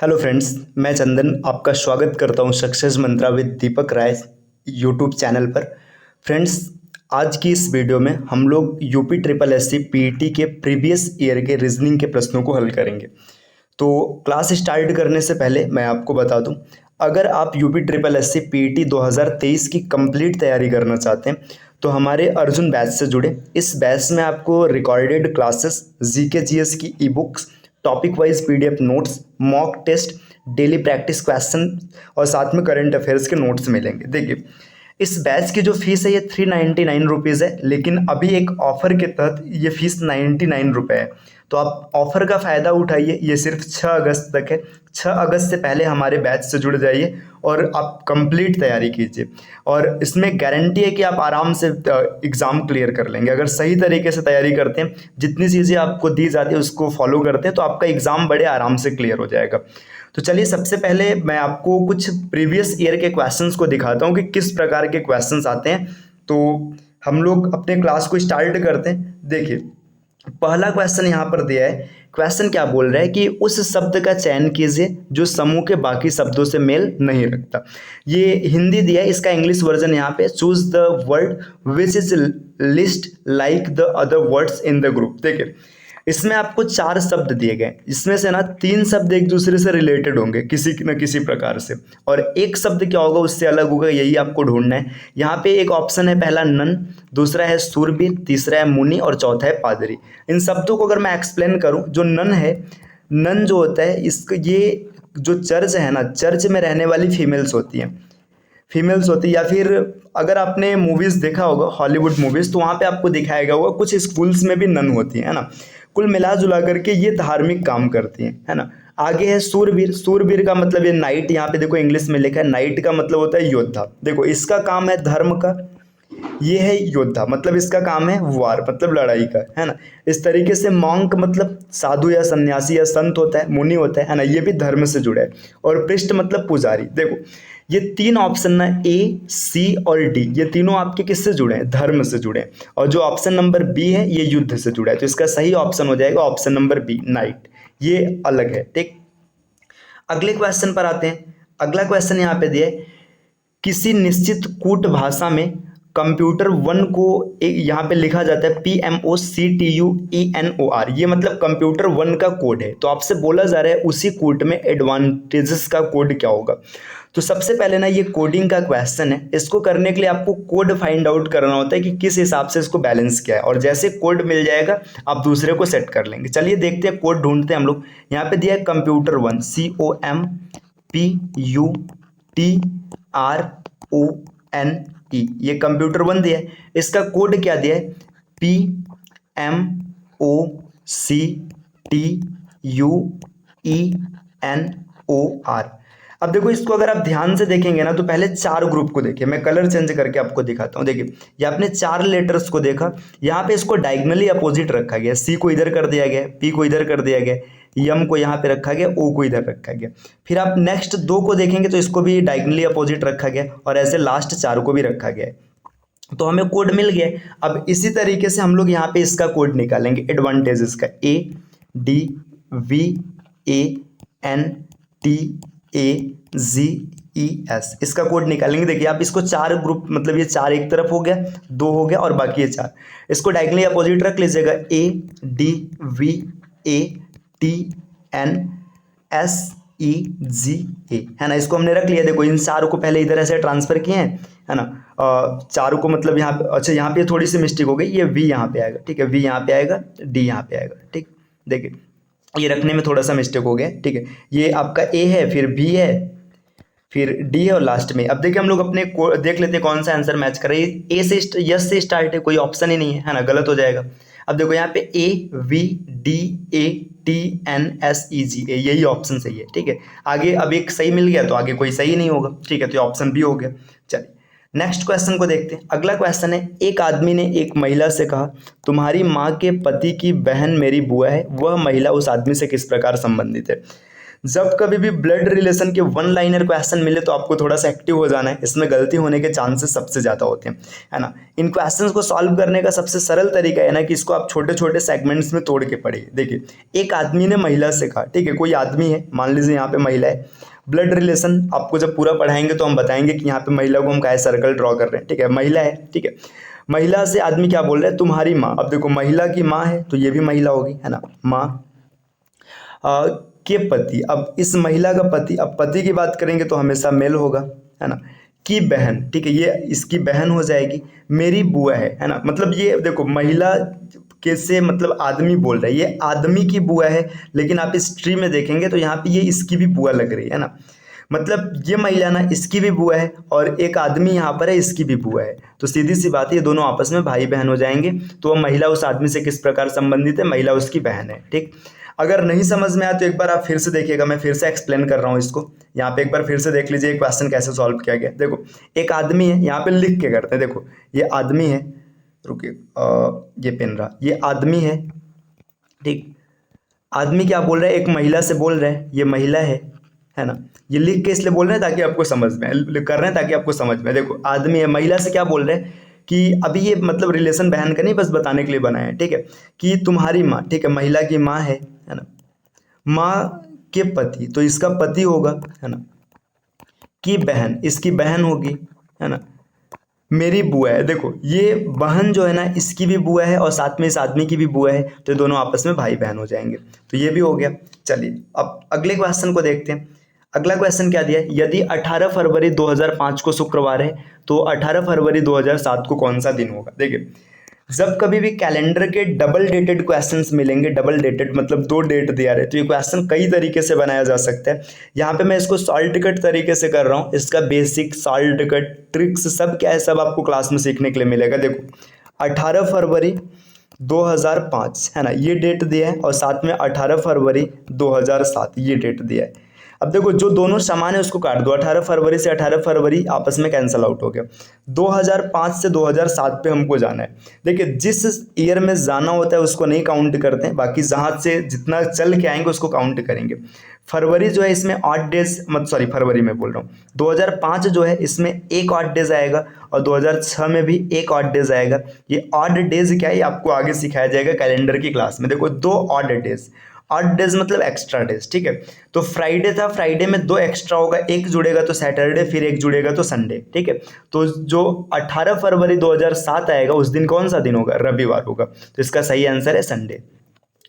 Hello friends, मैं चंदन आपका स्वागत करता हूं success mantra with Deepak Rai YouTube channel पर। फ्रेंड्स, आज की इस वीडियो में हम लोग UP triple S C PET के प्रीवियस ईयर के रीजनिंग के प्रश्नों को हल करेंगे। तो क्लास स्टार्ट करने से पहले मैं आपको बता दूं, अगर आप UP triple S C PET 2023 की कंप्लीट तैयारी करना चाहते हैं तो हमारे अर्जुन बैच से जुड़े। इस बैच में आपको रिकॉर्डेड क्लासेस, जीके जीएस की e books, topic wise PDF notes, mock test, daily practice question और साथ में करंट अफेयर्स के नोट्स मिलेंगे। देखिए, इस बैच की जो फीस है ये 399 रुपीज़ है, लेकिन अभी एक ऑफर के तहत ये फीस 99 रुपये है। तो आप ऑफर का फ़ायदा उठाइए। ये सिर्फ 6 अगस्त तक है। 6 अगस्त से पहले हमारे बैच से जुड़ जाइए और आप कंप्लीट तैयारी कीजिए। और इसमें गारंटी है कि आप आराम से एग्ज़ाम क्लियर कर लेंगे। अगर सही तरीके से तैयारी करते हैं, जितनी चीज़ें आपको दी जाती है उसको फॉलो करते हैं, तो आपका एग्ज़ाम बड़े आराम से क्लियर हो जाएगा। तो चलिए, सबसे पहले मैं आपको कुछ प्रीवियस ईयर के क्वेश्चंस को दिखाता हूँ कि किस प्रकार के क्वेश्चंस आते हैं। तो हम लोग अपने क्लास को स्टार्ट करते हैं। देखिए, पहला क्वेश्चन यहाँ पर दिया है। क्वेश्चन क्या बोल रहा है कि उस शब्द का चयन कीजिए जो समूह के बाकी शब्दों से मेल नहीं रखता। ये हिंदी दिया है, इसका इंग्लिश वर्जन यहाँ पे, choose the word which is list like the other words in the group. देखिए, इसमें आपको 4 शब्द दिए गए। इसमें से ना 3 शब्द एक दूसरे से रिलेटेड होंगे किसी न किसी प्रकार से, और एक शब्द क्या होगा उससे अलग होगा, यही आपको ढूंढना है। यहाँ पे एक ऑप्शन है, पहला नन, दूसरा है सूरबीर, तीसरा है मुनि और चौथा है पादरी। इन शब्दों को अगर मैं एक्सप्लेन करूँ, जो नन है, नन जो होता है, इसको ये जो चर्च है ना, चर्च में रहने वाली फीमेल्स होती हैं, या फिर अगर आपने मूवीज़ देखा होगा, हॉलीवुड मूवीज़, तो वहाँ पे आपको दिखाया होगा कुछ स्कूल्स में भी नन होती है ना। कुल मिला जुला करके ये धार्मिक काम करती हैं, है ना। आगे है सूरवीर। सूरवीर का मतलब ये नाइट, यहाँ पे देखो इंग्लिश में लिखा है, नाइट का मतलब होता है योद्धा। देखो, इसका काम है धर्म का, ये है योद्धा, मतलब इसका काम है वार, मतलब लड़ाई का, है ना। इस तरीके से मॉन्क मतलब साधु या सन्यासी या संत होता है, मुनि होता है ना, ये भी धर्म से जुड़ा है। और पृष्ठ मतलब पुजारी। देखो, ये 3 ऑप्शन ना, ए, सी और डी, ये तीनों आपके किससे जुड़े हैं? धर्म से जुड़े हैं। और जो ऑप्शन नंबर बी है, ये युद्ध से जुड़ा है। तो इसका सही ऑप्शन हो जाएगा ऑप्शन नंबर बी, नाइट। ये अलग है, ठीक। अगले क्वेश्चन पर आते हैं। अगला क्वेश्चन यहाँ पे दिया है, किसी निश्चित कूट भाषा में कंप्यूटर 1 को यहाँ पे लिखा जाता है PMOCTUENOR। ये मतलब कंप्यूटर 1 का कोड है। तो आपसे बोला जा रहा है उसी कूट में एडवांटेजेस का कोड क्या होगा। तो सबसे पहले ना, ये कोडिंग का क्वेश्चन है। इसको करने के लिए आपको कोड फाइंड आउट करना होता है कि किस हिसाब से इसको बैलेंस किया है, और जैसे कोड मिल जाएगा आप दूसरे को सेट कर लेंगे। चलिए देखते हैं, कोड ढूंढते हैं हम लोग। यहाँ पे दिया है कंप्यूटर 1, COMPUTRONE, ये कंप्यूटर 1 दिया है। इसका कोड क्या दिया है? PMOCTUENOR। अब देखो, इसको अगर आप ध्यान से देखेंगे ना, तो पहले 4 ग्रुप को देखिए। मैं कलर चेंज करके आपको दिखाता हूँ। देखिए, ये आपने 4 लेटर्स को देखा, यहाँ पे इसको डायगनली अपोजिट रखा गया। सी को इधर कर दिया गया, पी को इधर कर दिया गया, यम को यहाँ पे रखा गया, ओ को इधर रखा गया। फिर आप नेक्स्ट 2 को देखेंगे तो इसको भी डायगनली अपोजिट रखा गया, और ऐसे लास्ट 4 को भी रखा गया है। तो हमें कोड मिल गया। अब इसी तरीके से हम लोग यहाँ पे इसका कोड निकालेंगे, एडवांटेजेस का, ADVANTAGES, इसका कोड निकालेंगे। देखिए, आप इसको 4 ग्रुप, मतलब ये 4 एक तरफ हो गया, 2 हो गया, और बाकी ये 4, इसको डायगनली अपोजिट रख लीजिएगा। ADVATNSEGA, है ना। इसको हमने रख लिया। देखो, इन 4 को पहले इधर ऐसे ट्रांसफर किए हैं, है ना। 4 को मतलब यहाँ पे, अच्छा यहाँ पे थोड़ी सी मिस्टेक हो गई, ये V यहाँ पे आएगा, ठीक है, V यहाँ पे आएगा, D यहाँ पे आएगा, ठीक। देखिए, ये रखने में थोड़ा सा मिस्टेक हो गया, ठीक है। ये आपका A है, फिर B है, फिर D है, और लास्ट में। अब देखिए, हम लोग अपने देख लेते हैं कौन सा आंसर मैच कर रही है। A से यस से स्टार्ट है, कोई ऑप्शन ही नहीं है ना, गलत हो जाएगा। अब देखो, यहाँ पे AVDATNSEGA, यही ऑप्शन सही है, ठीक है। आगे अब एक सही मिल गया तो आगे कोई सही नहीं होगा, ठीक है, तो ऑप्शन बी हो गया। चलिए नेक्स्ट क्वेश्चन को देखते हैं। अगला क्वेश्चन है, एक आदमी ने एक महिला से कहा, तुम्हारी माँ के पति की बहन मेरी बुआ है, वह महिला उस आदमी से किस प्रकार संबंधित है। जब कभी भी ब्लड रिलेशन के वन लाइनर क्वेश्चन मिले तो आपको थोड़ा सा एक्टिव हो जाना है, इसमें गलती होने के चांसेस सबसे ज़्यादा होते हैं, है ना। इन क्वेश्चंस को सॉल्व करने का सबसे सरल तरीका है ना कि इसको आप छोटे छोटे सेगमेंट्स में तोड़ के पढ़िए। देखिए, एक आदमी ने महिला से कहा, ठीक है, कोई आदमी है, मान लीजिए यहाँ पे महिला है, ब्लड रिलेशन आपको जब पूरा पढ़ाएंगे तो हम बताएंगे कि यहाँ पे महिला को हम क्या सर्कल ड्रॉ कर रहे हैं, ठीक है, महिला है, ठीक है। महिला से आदमी क्या बोल रहा है, तुम्हारी माँ। अब देखो, महिला की माँ है तो ये भी महिला होगी, है ना, माँ के पति। अब इस महिला का पति, अब पति की बात करेंगे तो हमेशा मेल होगा, है ना। की बहन, ठीक है, ये इसकी बहन हो जाएगी। मेरी बुआ है ना। मतलब ये देखो, महिला कैसे, मतलब आदमी बोल रहा है, ये आदमी की बुआ है, लेकिन आप इस ट्री में देखेंगे तो यहाँ पे ये इसकी भी बुआ लग रही है ना। मतलब ये महिला ना इसकी भी बुआ है और एक आदमी यहाँ पर है, इसकी भी बुआ है, तो सीधी सी बात है ये दोनों आपस में भाई बहन हो जाएंगे। तो वह महिला उस आदमी से किस प्रकार संबंधित है, महिला उसकी बहन है, ठीक। अगर नहीं समझ में आया तो एक बार आप फिर से देखिएगा, मैं फिर से एक्सप्लेन कर रहा हूँ इसको। यहाँ पे एक बार फिर से देख लीजिए क्वेश्चन कैसे सॉल्व किया गया। देखो, एक आदमी है, यहाँ पे लिख के करते हैं। देखो, ये आदमी है, रुकिए, ये पेन रहा, ये आदमी है, ठीक। आदमी क्या बोल रहा है, एक महिला से बोल रहा है, ये महिला है ना। ये लिख के इसलिए बोल रहे हैं ताकि आपको समझ में कर रहे हैं, ताकि आपको समझ में। देखो, आदमी है, महिला से क्या बोल रहे हैं कि अभी ये मतलब रिलेशन बहन का नहीं, बस बताने के लिए बनाया है, ठीक है, कि तुम्हारी माँ, ठीक है, महिला की माँ है ना, माँ के पति, तो इसका पति होगा, है ना, की बहन, इसकी बहन होगी, है ना, मेरी बुआ है। देखो, ये बहन जो है ना, इसकी भी बुआ है और साथ में इस आदमी की भी बुआ है, तो दोनों आपस में भाई बहन हो जाएंगे, तो ये भी हो गया। चलिए, अब अगले क्वेश्चन को देखते हैं। अगला क्वेश्चन क्या दिया है, यदि 18 फरवरी 2005 को शुक्रवार है तो 18 फरवरी 2007 को कौन सा दिन होगा। देखिए, जब कभी भी कैलेंडर के डबल डेटेड क्वेश्चंस मिलेंगे, डबल डेटेड मतलब दो डेट दिया रहे, तो ये क्वेश्चन कई तरीके से बनाया जा सकता है। यहाँ पे मैं इसको सॉल्ट कट तरीके से कर रहा हूँ, इसका बेसिक सॉल्ट कट ट्रिक्स सब क्या है, सब आपको क्लास में सीखने के लिए मिलेगा। देखो, 18 फरवरी 2005 है ना, ये डेट दिया है, और साथ में 18 फरवरी 2007 ये डेट दिया है। अब देखो, जो दोनों समान है उसको काट दो, 18 फरवरी से 18 फरवरी आपस में कैंसिल आउट हो गया। 2005 से 2007 पे हमको जाना है। देखिए, जिस ईयर में जाना होता है उसको नहीं काउंट करते हैं, बाकी जहाँ से जितना चल के आएंगे उसको काउंट करेंगे। फरवरी जो है इसमें 8 डेज, फरवरी में बोल रहा हूँ, 2005 जो है इसमें एक 8 डेज आएगा, और 2006 में भी एक 8 डेज आएगा। ये ऑड डेज क्या है, ये आपको आगे सिखाया जाएगा कैलेंडर की क्लास में। देखो, 2 ऑड डेज, 8 डेज मतलब एक्स्ट्रा डेज, ठीक है। तो फ्राइडे था, फ्राइडे में 2 एक्स्ट्रा होगा, एक जुड़ेगा तो सैटरडे, फिर एक जुड़ेगा तो संडे, ठीक है। तो जो 18 फरवरी 2007 आएगा उस दिन कौन सा दिन होगा, रविवार होगा, तो इसका सही आंसर है संडे।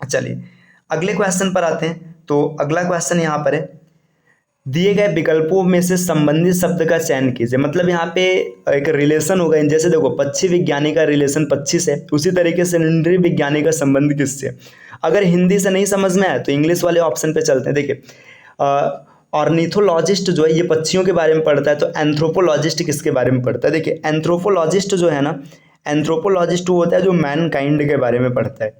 चलिए, अगले क्वेश्चन पर आते हैं। तो अगला क्वेश्चन यहाँ पर है, दिए गए विकल्पों में से संबंधित शब्द का चयन कीजिए। मतलब यहाँ पे एक रिलेशन होगा, जैसे देखो, पक्षी विज्ञानी का रिलेशन पक्षी से, उसी तरीके से नृ विज्ञानी का संबंध किससे। अगर हिंदी से नहीं समझ में आया तो इंग्लिश वाले ऑप्शन पे चलते हैं। देखिए, ऑर्निथोलॉजिस्ट जो है ये पक्षियों के बारे में पढ़ता है, तो एंथ्रोपोलॉजिस्ट किसके बारे में पढ़ता है। देखिए, एंथ्रोपोलॉजिस्ट जो है ना, एंथ्रोपोलॉजिस्ट वो होता है जो मैनकाइंड के बारे में पढ़ता है,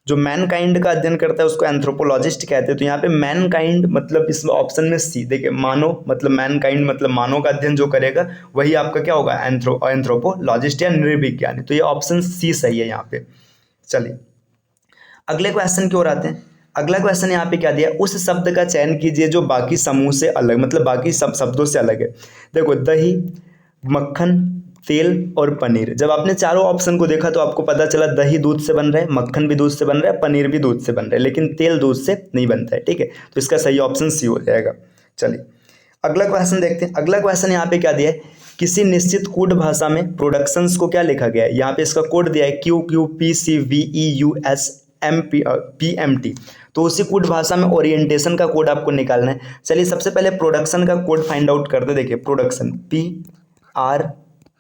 जो मैनकाइंड का अध्ययन करता है उसको एंथ्रोपोलॉजिस्ट कहते हैं। तो यहाँ पे मैनकाइंड मतलब इस ऑप्शन में सी। देखिए, मानव मतलब मैनकाइंड मतलब मानव का अध्ययन जो करेगा वही आपका क्या होगा, एंथ्रोपोलॉजिस्ट या नृविज्ञानी। तो ये ऑप्शन सी सही है यहाँ पे। चलिए, अगले क्वेश्चन की ओर आते हैं। अगला क्वेश्चन यहाँ पे क्या दिया, उस शब्द का चयन कीजिए जो बाकी समूह से अलग, मतलब बाकी सब शब्दों से अलग है। देखो, दही, मक्खन, तेल और पनीर। जब आपने चारों ऑप्शन को देखा तो आपको पता चला दही दूध से बन रहा है, मक्खन भी दूध से बन रहा है, पनीर भी दूध से बन रहा है, लेकिन तेल दूध से नहीं बनता है, ठीक है। तो इसका सही ऑप्शन सी हो जाएगा। चलिए, अगला क्वेश्चन देखते हैं। अगला क्वेश्चन यहाँ पे क्या दिया है, किसी निश्चित कोड भाषा में प्रोडक्शंस को क्या लिखा गया है। यहाँ पे इसका कोड दिया है QQPCVEUSPMT। तो उसी कोड भाषा में ओरिएंटेशन का कोड आपको निकालना है। चलिए, सबसे पहले प्रोडक्शन का कोड फाइंड आउट करते। देखिए, प्रोडक्शन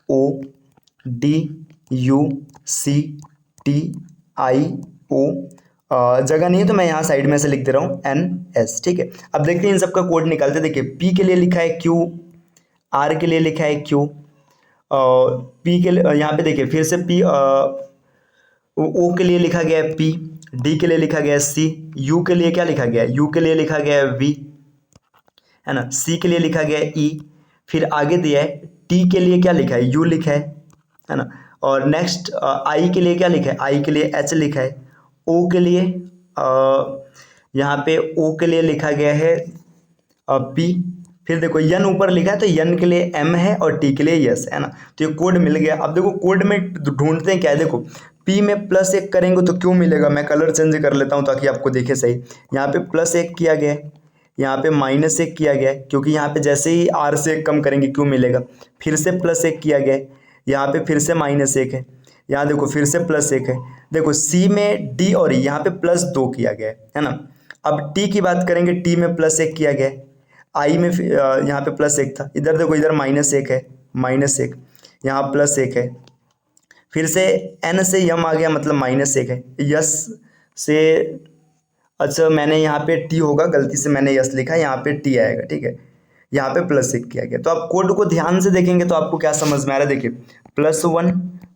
PRODUCTIO, जगह नहीं है तो मैं यहाँ साइड में से लिख दे रहा हूँ NS, ठीक है। अब देखते हैं इन सबका कोड निकालते। देखिए, P के लिए लिखा है Q, R के लिए लिखा है Q, P के लिए यहाँ पे देखिए फिर से P, O के लिए लिखा गया है P, D के लिए लिखा गया है C, U के लिए क्या लिखा गया है, U के लिए लिखा गया है V, है ना, C के लिए लिखा गया है E, फिर आगे दिया है T के लिए क्या लिखा है, U लिखा है ना, और नेक्स्ट I के लिए क्या लिखा है, I के लिए H लिखा है, O के लिए यहाँ पे O के लिए लिखा गया है P, फिर देखो N ऊपर लिखा है तो N के लिए M है और T के लिए S है ना। तो ये कोड मिल गया। अब देखो कोड में ढूंढते हैं क्या है, देखो P में +1 करेंगे तो क्यों मिलेगा, मैं कलर चेंज कर लेता हूँ ताकि आपको दिखे सही। यहाँ पे +1 किया गया है, यहाँ पे -1 किया गया है, क्योंकि यहाँ पे जैसे ही R से 1 कम करेंगे क्यों मिलेगा। फिर से +1 किया गया है, यहाँ पे फिर से -1 है, यहाँ देखो फिर से +1 है। देखो C में D और E यहाँ पे +2 किया गया है ना। अब T की बात करेंगे, T में +1 किया गया है, I में यहाँ पे +1 था, इधर देखो इधर -1 है, -1 यहाँ +1 है, फिर से N से M आ गया मतलब -1 है, यस से, अच्छा मैंने यहाँ पे T होगा, गलती से मैंने यस लिखा, यहाँ पे T आएगा, ठीक है। यहाँ पे +1 किया गया। तो आप कोड को ध्यान से देखेंगे तो आपको क्या समझ में आ रहा है, देखिए +1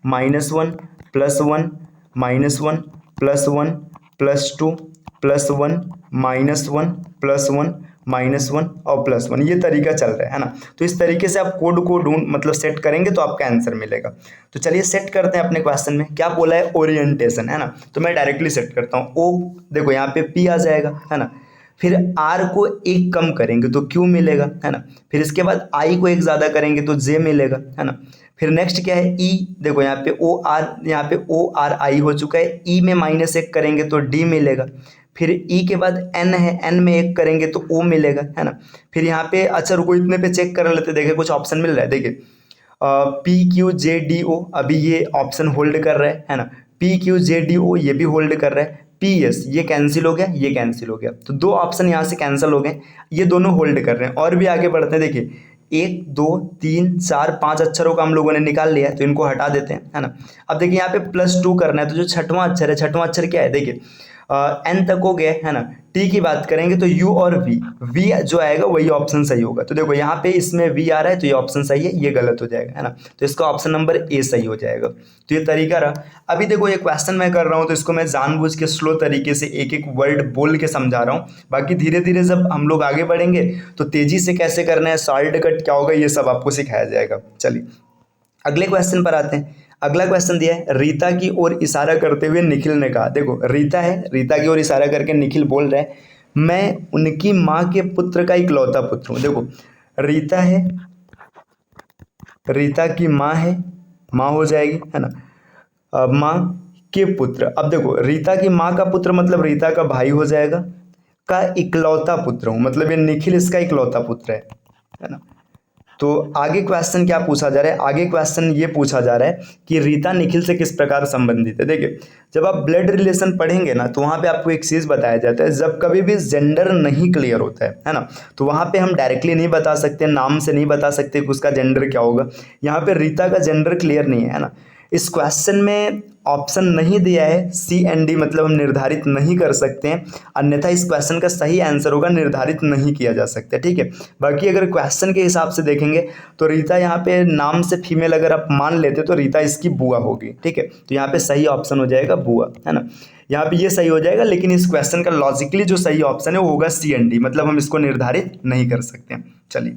-1 +1 +1 +1 +2 +1 -1 +1 और +1, ये तरीका चल रहा है ना। तो इस तरीके से आप कोड को ढूंढ मतलब सेट करेंगे तो आपका आंसर मिलेगा। तो चलिए सेट करते हैं अपने क्वेश्चन में। क्या बोला है, ओरिएंटेशन है ना, तो मैं डायरेक्टली सेट करता हूँ। ओ देखो यहाँ पे P आ जाएगा है ना, फिर R को 1 कम करेंगे तो Q मिलेगा है ना, फिर इसके बाद I को 1 ज़्यादा करेंगे तो J मिलेगा है ना। फिर नेक्स्ट क्या है, E, देखो यहाँ पे OR, यहाँ पे ORI हो चुका है, E में -1 करेंगे तो D मिलेगा। फिर E के बाद N है, N में 1 करेंगे तो O मिलेगा है ना। फिर यहाँ पे अच्छा रुको, इतने पे चेक कर लेते, देखिए कुछ ऑप्शन मिल रहा है, देखिए PQJDO अभी ये ऑप्शन होल्ड कर रहा है ना, PQJDO ये भी होल्ड कर रहा है, PS ये कैंसिल हो गया, ये कैंसिल हो गया, तो 2 ऑप्शन यहाँ से कैंसिल हो गए, ये दोनों होल्ड कर रहे हैं। और भी आगे बढ़ते हैं, देखिए 1 2 3 4 5 अक्षरों का हम लोगों ने निकाल लिया है, तो इनको हटा देते हैं है ना। अब देखिए यहाँ पे +2 करना है, तो जो छठवां अक्षर है, छठवां अक्षर क्या है, देखिए N तक हो गया है ना। T की बात करेंगे तो U और V जो आएगा वही ऑप्शन सही होगा। तो देखो यहाँ पे इसमें V आ रहा है तो ये ऑप्शन सही है, ये गलत हो जाएगा है ना। तो इसका ऑप्शन नंबर A सही हो जाएगा। तो ये तरीका रहा। अभी देखो ये क्वेश्चन मैं कर रहा हूँ तो इसको मैं जानबूझ के स्लो तरीके से एक एक वर्ड बोल के समझा रहा हूँ, बाकी धीरे धीरे जब हम लोग आगे बढ़ेंगे तो तेजी से कैसे करना है, शॉर्ट कट क्या होगा, ये सब आपको सिखाया जाएगा। चलिए अगले क्वेश्चन पर आते हैं। अगला क्वेश्चन दिया है, रीता की ओर इशारा करते हुए निखिल ने कहा, देखो रीता है, रीता की ओर इशारा करके निखिल बोल रहा है, मैं उनकी माँ के पुत्र का इकलौता पुत्र हूँ। देखो रीता है, रीता की माँ है, माँ हो जाएगी है ना, माँ के पुत्र। अब देखो रीता की माँ का पुत्र मतलब रीता का भाई हो जाएगा, का इकलौता पुत्र हूँ मतलब ये निखिल इसका इकलौता पुत्र है ना। तो आगे क्वेश्चन क्या पूछा जा रहा है, आगे क्वेश्चन ये पूछा जा रहा है कि रीता निखिल से किस प्रकार संबंधित है। देखिए जब आप ब्लड रिलेशन पढ़ेंगे ना तो वहाँ पे आपको एक चीज़ बताया जाता है, जब कभी भी जेंडर नहीं क्लियर होता है ना, तो वहाँ पे हम डायरेक्टली नहीं बता सकते, नाम से नहीं बता सकते कि उसका जेंडर क्या होगा। यहाँ पे रीता का जेंडर क्लियर नहीं है ना। इस क्वेश्चन में ऑप्शन नहीं दिया है C and D, मतलब हम निर्धारित नहीं कर सकते हैं, अन्यथा इस क्वेश्चन का सही आंसर होगा निर्धारित नहीं किया जा सकता, ठीक है। बाकी अगर क्वेश्चन के हिसाब से देखेंगे तो रीता यहाँ पे नाम से फीमेल अगर आप मान लेते तो रीता इसकी बुआ होगी, ठीक है। तो यहाँ पे सही ऑप्शन हो जाएगा बुआ है ना, यहाँ पे ये सही हो जाएगा। लेकिन इस क्वेश्चन का लॉजिकली जो सही ऑप्शन है वो होगा C and D, मतलब हम इसको निर्धारित नहीं कर सकते हैं। चलिए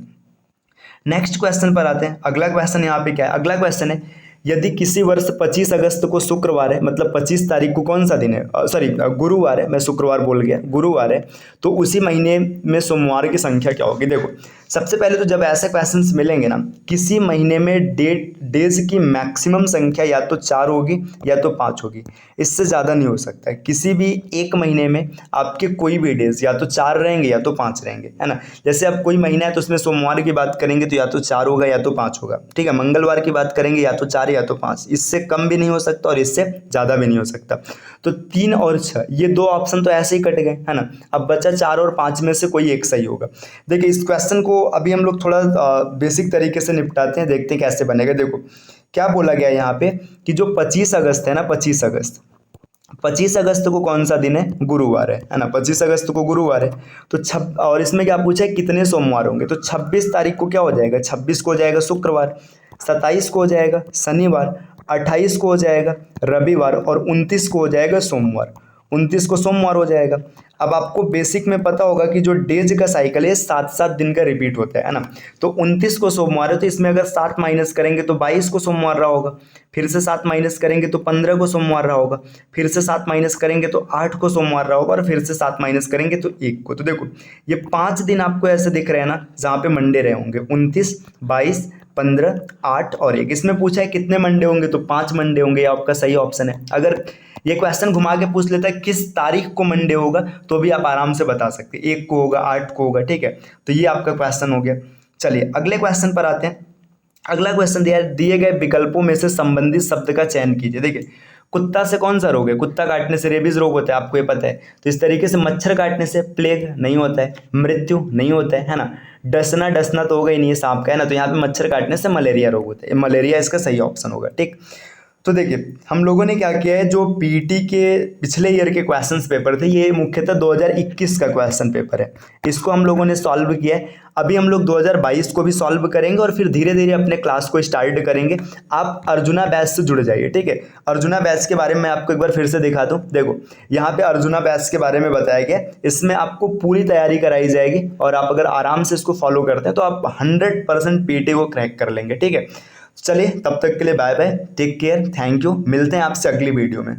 नेक्स्ट क्वेश्चन पर आते हैं। अगला क्वेश्चन यहाँ पे क्या है, अगला क्वेश्चन है, यदि किसी वर्ष 25 अगस्त को शुक्रवार है, मतलब 25 तारीख को कौन सा दिन है, सॉरी गुरुवार है, मैं शुक्रवार बोल गया, गुरुवार है, तो उसी महीने में सोमवार की संख्या क्या होगी। देखो सबसे पहले तो जब ऐसे क्वेश्चंस मिलेंगे ना, किसी महीने में डेज की मैक्सिमम संख्या या तो 4 होगी या तो 5 होगी, इससे ज़्यादा नहीं हो सकता है। किसी भी एक महीने में आपके कोई भी डेज या तो 4 रहेंगे या तो 5 रहेंगे है ना। जैसे अब कोई महीना है तो उसमें सोमवार की बात करेंगे तो या तो 4 होगा या तो 5 होगा, ठीक है। मंगलवार की बात करेंगे या तो 4 या तो 5, इससे कम भी नहीं हो सकता और इससे ज़्यादा भी नहीं हो सकता। तो 3 और 6 ये 2 ऑप्शन तो ऐसे ही कट गए है ना। अब बचा 4 और 5 में से कोई एक सही होगा। देखिए इस क्वेश्चन को अभी हम लोग थोड़ा बेसिक तरीके से निपटाते हैं, देखते हैं कैसे बनेगा। देखो क्या बोला गया यहाँ पे कि जो 25 अगस्त है ना, 25 अगस्त को कौन सा दिन है, गुरुवार है ना। 25 अगस्त को गुरुवार है तो और इसमें क्या पूछा है कितने सोमवार होंगे, तो 26 तारीख को क्या हो जाएगा, 26 को हो जाएगा शुक्रवार, 27 को हो जाएगा शनिवार, 28 को हो जाएगा रविवार और 29 को हो जाएगा सोमवार, 29 को सोमवार हो जाएगा। अब आपको बेसिक में पता होगा कि जो डेज का साइकिल है 7-7 दिन का रिपीट होता है ना। तो 29 को सोमवार है तो इसमें अगर 7 माइनस करेंगे तो 22 को सोमवार रहा होगा, फिर से 7 माइनस करेंगे तो 15 को सोमवार रहा होगा, फिर से 7 माइनस करेंगे तो 8 को सोमवार रहा होगा, और फिर से 7 माइनस करेंगे तो 1 को। तो देखो ये 5 दिन आपको ऐसे दिख रहे हैं ना जहाँ पे मंडे रहे होंगे, 29, 22, 15, 8 और 1। इसमें पूछा है कितने मंडे होंगे, तो 5 मंडे होंगे, ये आपका सही ऑप्शन है। अगर ये क्वेश्चन घुमा के पूछ लेता है किस तारीख को मंडे होगा, तो भी आप आराम से बता सकते हैं, 1 को होगा, 8 को होगा, ठीक है। तो ये आपका क्वेश्चन हो गया। चलिए अगले क्वेश्चन पर आते हैं। अगला क्वेश्चन दिए गए विकल्पों में से संबंधित शब्द का चयन कीजिए। देखिए कुत्ता से कौन सा रोग है, कुत्ता काटने से रेबीज रोग होता है, आपको ये पता है। तो इस तरीके से मच्छर काटने से प्लेग नहीं होता है, मृत्यु नहीं होता है ना, डसना तो होगा ही नहीं है सांप का, है ना। तो यहाँ पे मच्छर काटने से मलेरिया रोग होता है, मलेरिया इसका सही ऑप्शन होगा, ठीक। तो देखिए हम लोगों ने क्या किया है, जो पीटी के पिछले ईयर के क्वेश्चंस पेपर थे, ये मुख्यतः 2021 का क्वेश्चन पेपर है, इसको हम लोगों ने सॉल्व किया है। अभी हम लोग 2022 को भी सॉल्व करेंगे और फिर धीरे धीरे अपने क्लास को स्टार्ट करेंगे। आप अर्जुना बैच से जुड़ जाइए, ठीक है। अर्जुना बैच के बारे में आपको एक बार फिर से दिखा दूँ। देखो यहाँ पे अर्जुना बैच के बारे में बताया गया, इसमें आपको पूरी तैयारी कराई जाएगी, और आप अगर आराम से इसको फॉलो करते हैं तो आप 100% पीटी को क्रैक कर लेंगे, ठीक है। चलिए तब तक के लिए bye bye, take care, thank you, मिलते हैं आपसे अगली वीडियो में।